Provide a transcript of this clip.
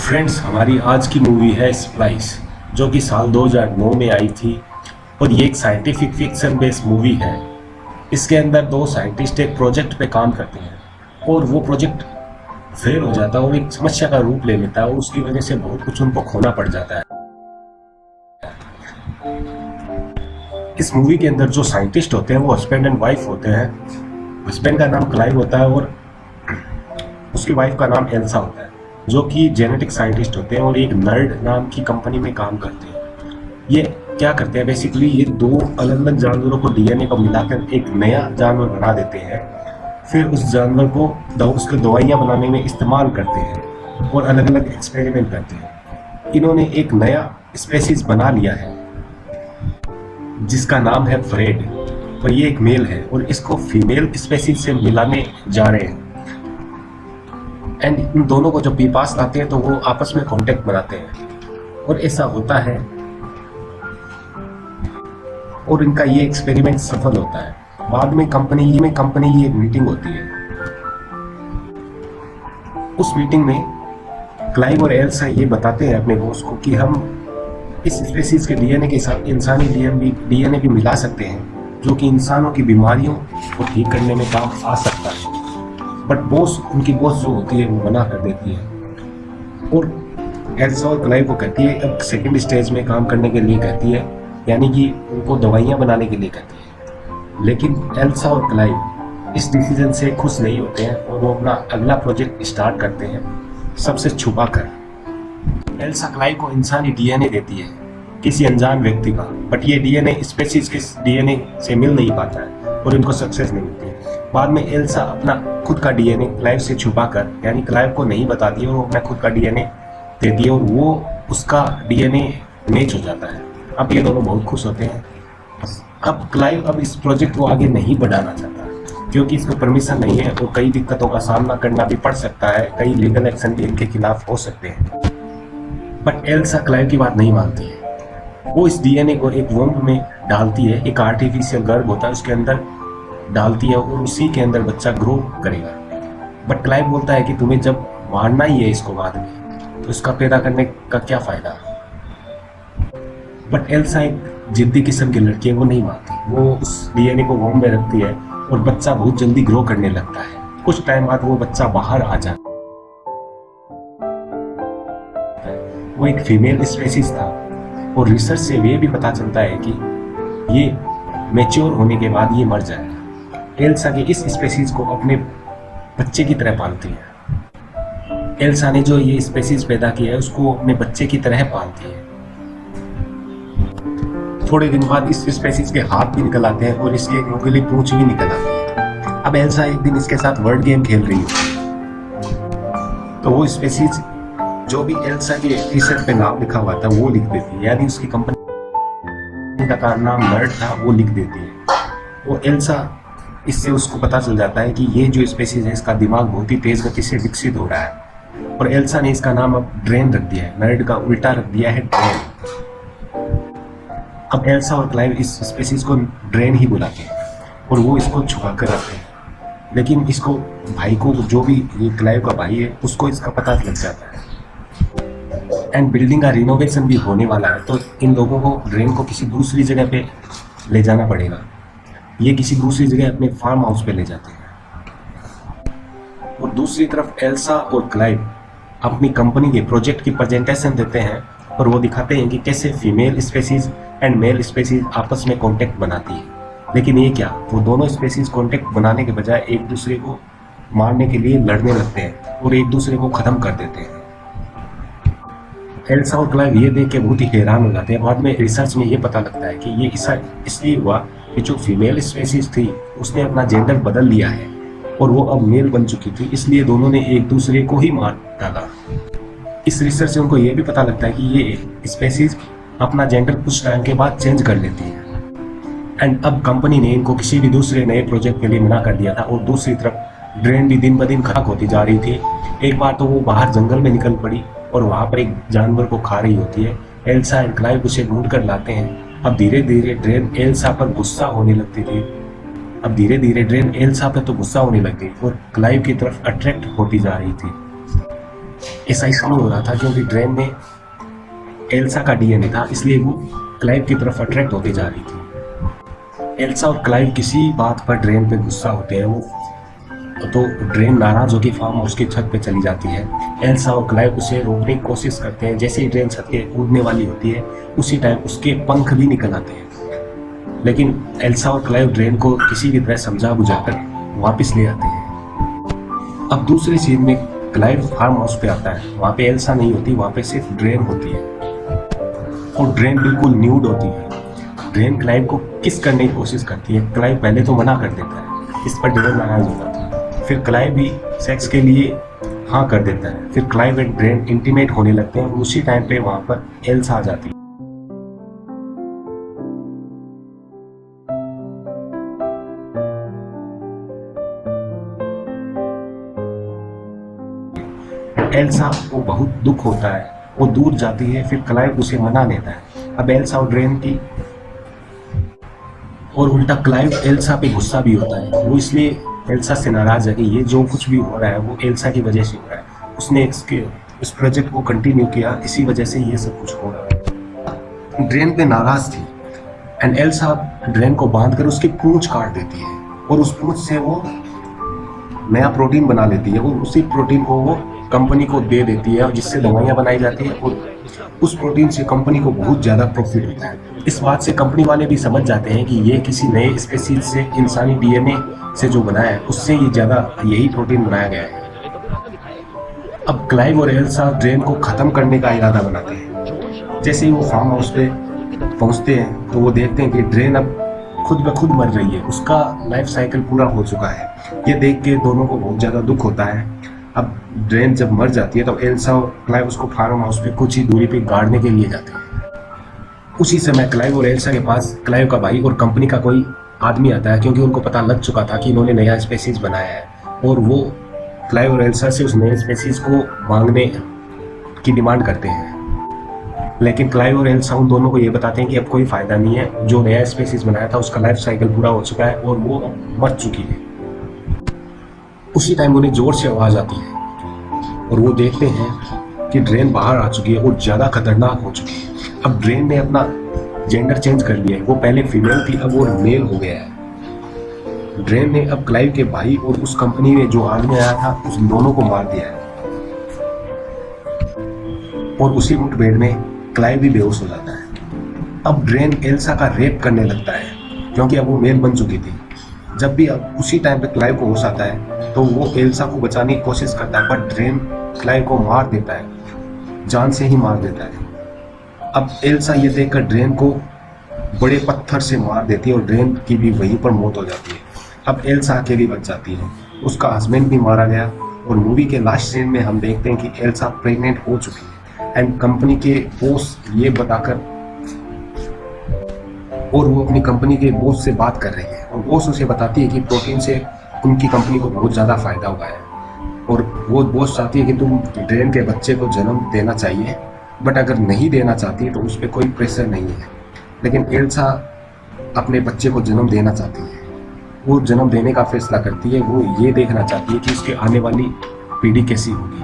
Friends, हमारी आज की मूवी है स्प्लाइस, जो कि साल 2009 में आई थी और ये एक साइंटिफिक फिक्शन बेस्ड मूवी है। इसके अंदर दो साइंटिस्ट एक प्रोजेक्ट पे काम करते हैं और वो प्रोजेक्ट फेल हो जाता है और एक समस्या का रूप ले लेता है और उसकी वजह से बहुत कुछ उनको खोना पड़ जाता है। इस मूवी के अंदर जो साइंटिस्ट होते हैं वो हस्बैंड एंड वाइफ होते हैं। हस्बैंड का नाम क्लाइव होता है और उसकी वाइफ का नाम एल्सा होता है, जो कि जेनेटिक साइंटिस्ट होते हैं और एक नर्ड नाम की कंपनी में काम करते हैं। ये क्या करते हैं, बेसिकली ये दो अलग अलग जानवरों को डीएनए को मिलाकर एक नया जानवर बना देते हैं। फिर उस जानवर को उसके दवाइयाँ बनाने में इस्तेमाल करते हैं और अलग अलग एक्सपेरिमेंट करते हैं। इन्होंने एक नया स्पेसीज बना लिया है जिसका नाम है फ्रेड, और ये एक मेल है और इसको फीमेल स्पेसीज से मिलाने जा रहे हैं। एंड इन दोनों को जब भी पास आते हैं तो वो आपस में कांटेक्ट बनाते हैं और ऐसा होता है और इनका ये एक्सपेरिमेंट सफल होता है। बाद में कंपनी की एक मीटिंग होती है। उस मीटिंग में क्लाइव और एल्सा ये बताते हैं अपने बॉस को कि हम इस स्पेसीज के डीएनए के साथ इंसानी डीएनए भी मिला सकते हैं, जो कि इंसानों की बीमारियों को ठीक करने में काम आ सकता है। बट उनकी बॉस जो होती है वो मना कर देती है और एल्सा और क्लाइव को कहती है अब सेकंड स्टेज में काम करने के लिए कहती है, यानी कि उनको दवाइयाँ बनाने के लिए कहती है। लेकिन एल्सा और क्लाइव इस डिसीजन से खुश नहीं होते हैं और वो अपना अगला प्रोजेक्ट स्टार्ट करते हैं सबसे छुपा कर। एल्सा क्लाइव को इंसानी डीएनए देती है किसी अनजान व्यक्ति का, बट ये डीएनए स्पेसीज के डीएनए से मिल नहीं पाता है और इनको सक्सेस नहीं मिलती है। बाद में एल्सा अपना खुद का डीएनए क्लाइव से छुपाकर, यानी क्लाइव को नहीं बताती है, वो अपना खुद का डीएनए देती है और वो उसका डीएनए मैच हो जाता है। अब ये दोनों बहुत खुश होते हैं। अब क्लाइव इस प्रोजेक्ट को आगे नहीं बढ़ाना चाहता क्योंकि इसको परमिशन नहीं है और कई दिक्कतों का सामना करना भी पड़ सकता है, कई लीगल एक्शन भी इनके खिलाफ हो सकते हैं। बट एल्सा क्लाइव की बात नहीं मानती है। वो इस डीएनए को एक वोम्ब में डालती है, एक आर्टिफिशियल गर्भ होता है उसके अंदर डालती है और उसी के अंदर बच्चा ग्रो करेगा। बट क्लाइव बोलता है कि तुम्हें जब मारना ही है इसको बाद में, तो इसका पैदा करने का क्या फायदा। बट एल्सा एक जिद्दी किस्म की लड़की है, वो नहीं मानती। वो उस डीएनए को वोम्ब में रखती है और बच्चा बहुत जल्दी ग्रो करने लगता है। कुछ टाइम बाद वो बच्चा बाहर आ जाता है। वो एक फीमेल स्पेसीज था और रिसर्च से ये भी पता चलता है कि ये मैच्योर होने के बाद ये मर जाएगा। एल्सा के इस स्पेसीज को अपने बच्चे की तरह पालती है। एल्सा ने जो ये स्पेसीज पैदा किया है उसको अपने बच्चे की तरह पालती है। थोड़े दिन बाद इस स्पेसीज के हाथ भी निकल आते हैं और इसकी एक नुकीली पूंछ भी निकल आती है। अब एल्सा एक दिन इसके साथ वर्ड गेम खेल रही है तो वो स्पेसीज जो भी एल्सा के टी शर्ट पे नाम लिखा हुआ था वो लिख देती है, यानी उसकी कंपनी का नाम नर्ड था वो लिख देती है। वो एल्सा इससे उसको पता चल जाता है कि ये जो स्पेसीज है इसका दिमाग बहुत ही तेज गति से विकसित हो रहा है और एल्सा ने इसका नाम अब ड्रेन रख दिया है, नर्ड का उल्टा रख दिया है ड्रेन। अब एल्सा और क्लाइव इस स्पेसीज को ड्रेन ही बुलाते हैं और वो इसको छुपा कर रखते हैं। लेकिन इसको भाई को, जो भी ये क्लाइव का भाई है, उसको इसका पता लग जाता है एंड बिल्डिंग का रिनोवेशन भी होने वाला है, तो इन लोगों को ड्रेन को किसी दूसरी जगह पे ले जाना पड़ेगा। ये किसी दूसरी जगह अपने फार्म हाउस पे ले जाते हैं और दूसरी तरफ एल्सा और क्लाइव अपनी कंपनी के प्रोजेक्ट की प्रेजेंटेशन देते हैं और वो दिखाते हैं कि कैसे female species and male species आपस में कांटेक्ट बनाती है। लेकिन ये क्या, वो दोनों स्पेसीज कांटेक्ट बनाने के बजाय एक दूसरे को मारने के लिए लड़ने लगते हैं और एक दूसरे को खत्म कर देते हैं। एल्सा और क्लाइव ये देख के बहुत ही हैरान हो जाते हैं। बाद में रिसर्च में ये पता लगता है कि ये इसलिए हुआ कि जो फीमेल स्पेसीज थी उसने अपना जेंडर बदल लिया है और वो अब मेल बन चुकी थी, इसलिए दोनों ने एक दूसरे को ही मार डाला। इस रिसर्च से उनको ये भी पता लगता है कि ये स्पेसीज अपना जेंडर कुछ टाइम के बाद चेंज कर लेती है। एंड अब कंपनी ने इनको किसी भी दूसरे नए प्रोजेक्ट के लिए मना कर दिया था और दूसरी तरफ ड्रेन भी दिन ब दिन खराब होती जा रही थी। एक बार तो वो बाहर जंगल में निकल पड़ी और वहाँ पर एक जानवर को खा रही होती है। एल्सा एंड क्लाइव उसे ढूंढ कर लाते हैं। अब धीरे धीरे ड्रेन एल्सा पर गुस्सा होने लगती थी। अब धीरे धीरे ड्रेन एल्सा पर तो गुस्सा होने लग गई और क्लाइव की तरफ अट्रैक्ट होती जा रही थी। ऐसा इसलिए हो रहा था क्योंकि ड्रेन में एल्सा का डीएनए था, इसलिए वो क्लाइव की तरफ अट्रैक्ट होती जा रही थी। एल्सा और क्लाइव किसी बात पर ड्रेन पे गुस्सा होते हैं, वो तो ड्रेन नाराज होकर फार्म हाउस की छत पे चली जाती है। एल्सा और क्लाइव उसे रोकने की कोशिश करते हैं। जैसे ही ड्रेन छत के कूदने वाली होती है उसी टाइम उसके पंख भी निकल आते हैं, लेकिन एल्सा और क्लाइव ड्रेन को किसी भी तरह समझा बुझाकर वापस ले आते हैं। अब दूसरी सीन में क्लाइव फार्म हाउस पे आता है। वहाँ पे एल्सा नहीं होती, वहाँ पे सिर्फ ड्रेन होती है और ड्रेन बिल्कुल न्यूड होती है। ड्रेन क्लाइव को किस करने की कोशिश करती है। क्लाइव पहले तो मना कर देता है, इस पर ड्रेन नाराज होता है। फिर क्लाइव भी सेक्स के लिए हाँ कर देता है। फिर क्लाइव एंड ड्रेन इंटीमेट होने लगते हैं और उसी टाइम पे वहाँ पर एल्सा आ जाती है। एल्सा को बहुत दुख होता है, वो दूर जाती है। फिर क्लाइव उसे मना लेता है। अब एल्सा और ड्रेन की और उल्टा क्लाइव एल्सा पे गुस्सा भी होता है। वो इसलिए एल्सा से नाराज है कि ये जो कुछ भी हो रहा है वो एल्सा की वजह से हो रहा है। उसने इस प्रोजेक्ट को कंटिन्यू किया, इसी वजह से ये सब कुछ हो रहा है। ड्रेन पे नाराज थी एंड एल्सा ड्रेन को बांधकर उसकी पूंछ काट देती है और उस पूंछ से वो नया प्रोटीन बना लेती है और उसी प्रोटीन को वो कंपनी को दे देती है, जिससे दवाइयाँ बनाई जाती है और उस प्रोटीन से कंपनी को बहुत ज़्यादा प्रॉफिट होता है। इस बात से कंपनी वाले भी समझ जाते हैं कि ये किसी नए स्पेसीज से, इंसानी डीएनए से जो बना है उससे ये ज़्यादा यही प्रोटीन बनाया गया है। अब क्लाइव और एल्सा ड्रेन को ख़त्म करने का इरादा बनाते हैं। जैसे ही वो फार्म हाउस पे पहुंचते हैं तो वो देखते हैं कि ड्रेन अब खुद ब खुद मर रही है, उसका लाइफ साइकिल पूरा हो चुका है। ये देख के दोनों को बहुत ज़्यादा दुख होता है। अब ड्रेन जब मर जाती है तो एल्सा और क्लाइव उसको फार्म हाउस पे कुछ ही दूरी पे गाड़ने के लिए जाते हैं। उसी समय क्लाइव और एल्सा के पास क्लाइव का भाई और कंपनी का कोई आदमी आता है, क्योंकि उनको पता लग चुका था कि इन्होंने नया स्पेसीज बनाया है और वो क्लाइव और एल्सा से उस नए स्पेसीज को मांगने की डिमांड करते हैं। लेकिन क्लाइव और एल्सा उन दोनों को ये बताते हैं कि अब कोई फ़ायदा नहीं है, जो नया स्पेसीज बनाया था उसका लाइफ साइकिल पूरा हो चुका है और वो मर चुकी है। उसी टाइम उन्हें जोर से आवाज़ आती है और वो देखते हैं कि ड्रेन बाहर आ चुकी है और ज़्यादा खतरनाक हो चुकी है। अब ड्रेन ने अपना जेंडर चेंज कर लिया है, वो पहले फीमेल थी अब वो मेल हो गया है। ड्रेन ने अब क्लाइव के भाई और उस कंपनी में जो आदमी आया था उस दोनों को मार दिया है और उसी मुठभेड़ में क्लाइव भी बेहोश हो जाता है। अब ड्रेन एल्सा का रेप करने लगता है क्योंकि अब वो मेल बन चुकी थी। जब भी अब उसी टाइम पे क्लाइव को होश आता है तो वो एल्सा को बचाने की कोशिश करता है, पर ड्रेन क्लाइव को मार देता है, जान से ही मार देता है। अब एल्सा ये देखकर ड्रेन को बड़े पत्थर से मार देती है और ड्रेन की भी वहीं पर मौत हो जाती है। अब एल्सा अकेली बच जाती है, उसका हस्बैंड भी मारा गया और मूवी के लास्ट सीन में हम देखते हैं कि एल्सा प्रेग्नेंट हो चुकी है एंड कंपनी के बॉस ये बताकर और वो अपनी कंपनी के बॉस से बात कर रही है और बॉस उसे बताती है कि प्रोटीन से उनकी कंपनी को बहुत ज़्यादा फायदा हुआ है और वो बॉस चाहती है कि तुम ड्रेन के बच्चे को जन्म देना चाहिए, बट अगर नहीं देना चाहती तो उस पर कोई प्रेशर नहीं है। लेकिन एल्सा अपने बच्चे को जन्म देना चाहती है, वो जन्म देने का फैसला करती है। वो ये देखना चाहती है कि उसकी आने वाली पीढ़ी कैसी होगी।